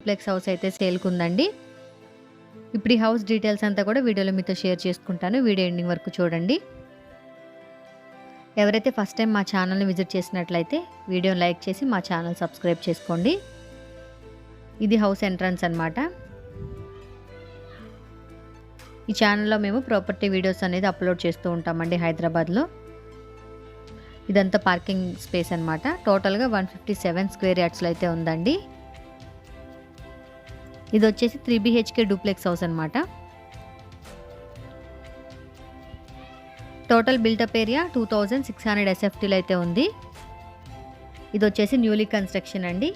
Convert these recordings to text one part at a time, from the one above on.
Duplex house అయితే సేల్కి ఉందండి. ఇప్పుడు ఈ హౌస్ డీటెయిల్స్ అంతా కూడా వీడియోలో మీతో షేర్ చేసుకుంటాను. వీడియో ఎండింగ్ వరకు చూడండి. ఎవరైతే ఫస్ట్ టైం మా ఛానల్ని విజిట్ చేసినట్లయితే వీడియోని లైక్ చేసి మా ఛానల్ సబ్స్క్రైబ్ చేసుకోండి. ఇది హౌస్ ఎంట్రన్స్ అన్నమాట. ఈ ఛానల్లో మేము ప్రాపర్టీ వీడియోస్ అనేది అప్లోడ్ చేస్తూ ఉంటామండి హైదరాబాద్లో. ఇదంతా పార్కింగ్ స్పేస్ అన్నమాట. టోటల్గా 157 స్క్వేర్ యార్డ్స్లో అయితే ఉందండి. ఇది వచ్చేసి 3 BHK డూప్లెక్స్ హౌస్ అన్నమాట. టోటల్ బిల్టప్ ఏరియా 2600 SFTలో అయితే ఉంది. ఇది వచ్చేసి న్యూలీ కన్స్ట్రక్షన్ అండి.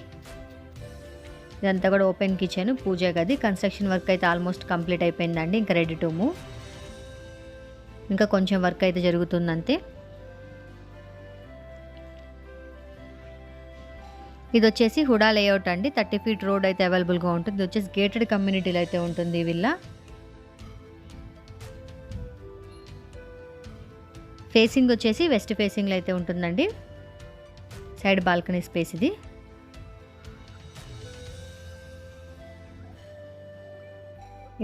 ఇదంతా కూడా ఓపెన్ కిచెన్, పూజ గది. కన్స్ట్రక్షన్ వర్క్ అయితే ఆల్మోస్ట్ కంప్లీట్ అయిపోయిందండి. ఇంకా రెడీ టు మూవ్. ఇంకా కొంచెం వర్క్ అయితే జరుగుతుందంతే. ఇది వచ్చేసి హుడా లేఅవుట్ అండి. 30 ఫీట్ రోడ్ అయితే అవైలబుల్గా ఉంటుంది. ఇది వచ్చేసి గేటెడ్ కమ్యూనిటీలో అయితే ఉంటుంది ఈ విల్లా. ఫేసింగ్ వచ్చేసి వెస్ట్ ఫేసింగ్లో అయితే ఉంటుందండి. సైడ్ బాల్కనీ స్పేస్ ఇది.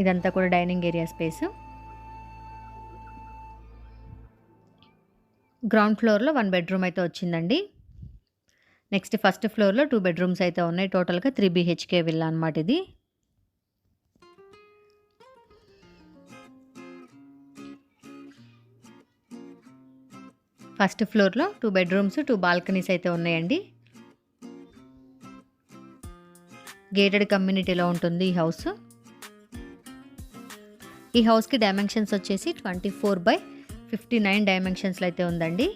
ఇదంతా కూడా డైనింగ్ ఏరియా స్పేస్. గ్రౌండ్ ఫ్లోర్లో 1 బెడ్రూమ్ అయితే వచ్చిందండి. నెక్స్ట్ ఫస్ట్ ఫ్లోర్లో 2 బెడ్రూమ్స్ అయితే ఉన్నాయి. టోటల్గా 3 BHK విల్లా అనమాట ఇది. ఫస్ట్ ఫ్లోర్లో 2 బెడ్రూమ్స్, 2 బాల్కనీస్ అయితే ఉన్నాయండి. గేటెడ్ కమ్యూనిటీలో ఉంటుంది ఈ హౌస్. ఈ హౌస్కి డైమెన్షన్స్ వచ్చేసి 24/59 డైమెన్షన్స్లో అయితే ఉందండి.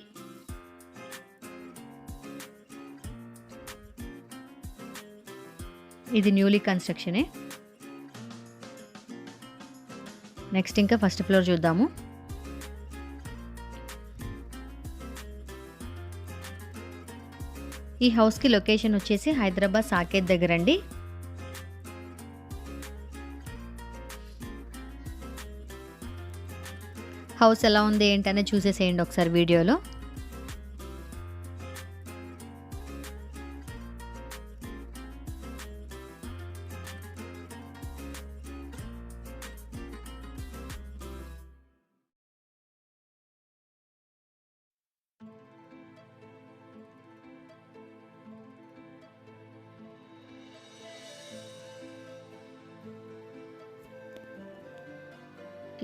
ఇది న్యూలీ కన్స్ట్రక్షనే. నెక్స్ట్ ఇంకా ఫస్ట్ ఫ్లోర్ చూద్దాము. ఈ హౌస్కి లొకేషన్ వచ్చేసి హైదరాబాద్ సాకేత్ దగ్గర అండి. హౌస్ ఎలా ఉంది ఏంటనే చూసేసేయండి ఒకసారి వీడియోలో.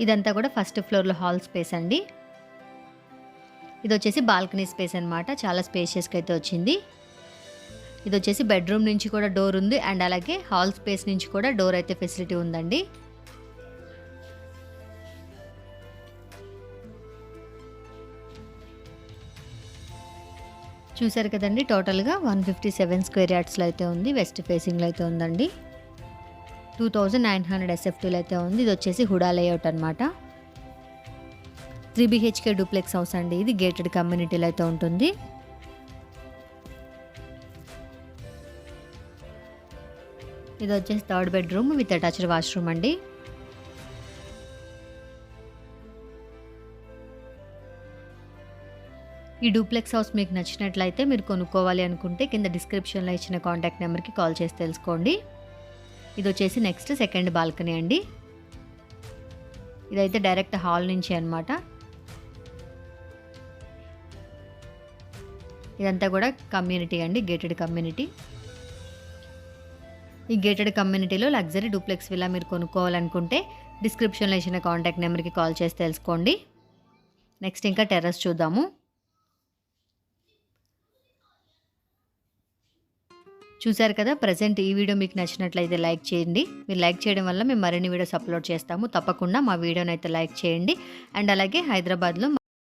ఇదంతా కూడా ఫస్ట్ ఫ్లోర్లో హాల్ స్పేస్ అండి. ఇది వచ్చేసి బాల్కనీ స్పేస్ అనమాట. చాలా స్పేషియస్గా అయితే వచ్చింది. ఇది వచ్చేసి బెడ్రూమ్ నుంచి కూడా డోర్ ఉంది అండ్ అలాగే హాల్ స్పేస్ నుంచి కూడా డోర్ అయితే ఫెసిలిటీ ఉందండి. చూసారు కదండి, టోటల్గా 157 స్క్వేర్ యార్డ్స్లో అయితే ఉంది. వెస్ట్ ఫేసింగ్లో అయితే ఉందండి. 2900 SFTలో అయితే ఉంది. ఇది వచ్చేసి హుడా లేఅవుట్ అనమాట. 3 BHK డూప్లెక్స్ హౌస్ అండి. ఇది గేటెడ్ కమ్యూనిటీలో అయితే ఉంటుంది. ఇది వచ్చేసి 3rd bedroom with attached washroom అండి. ఈ డూప్లెక్స్ హౌస్ మీకు నచ్చినట్లయితే మీరు కొనుక్కోవాలి అనుకుంటే కింద డిస్క్రిప్షన్లో ఇచ్చిన కాంటాక్ట్ నెంబర్కి కాల్ చేసి తెలుసుకోండి. ఇది వచ్చేసి నెక్స్ట్ సెకండ్ బాల్కనీ అండి. ఇదైతే డైరెక్ట్ హాల్ నుంచి అనమాట. ఇదంతా కూడా కమ్యూనిటీ అండి, గేటెడ్ కమ్యూనిటీ. ఈ గేటెడ్ కమ్యూనిటీలో లగ్జరీ డూప్లెక్స్ విల్లా మీరు కొనుక్కోవాలనుకుంటే డిస్క్రిప్షన్లో ఇచ్చిన కాంటాక్ట్ నెంబర్కి కాల్ చేసి తెలుసుకోండి. నెక్స్ట్ ఇంకా టెర్రస్ చూద్దాము. చూసారు కదా, ప్రజెంట్ ఈ వీడియో మీకు నచ్చినట్లయితే లైక్ చేయండి. మీరు లైక్ చేయడం వల్ల మేము మరిన్ని వీడియోస్ అప్లోడ్ చేస్తాము. తప్పకుండా మా వీడియోని అయితే లైక్ చేయండి. అండ్ అలాగే హైదరాబాద్లో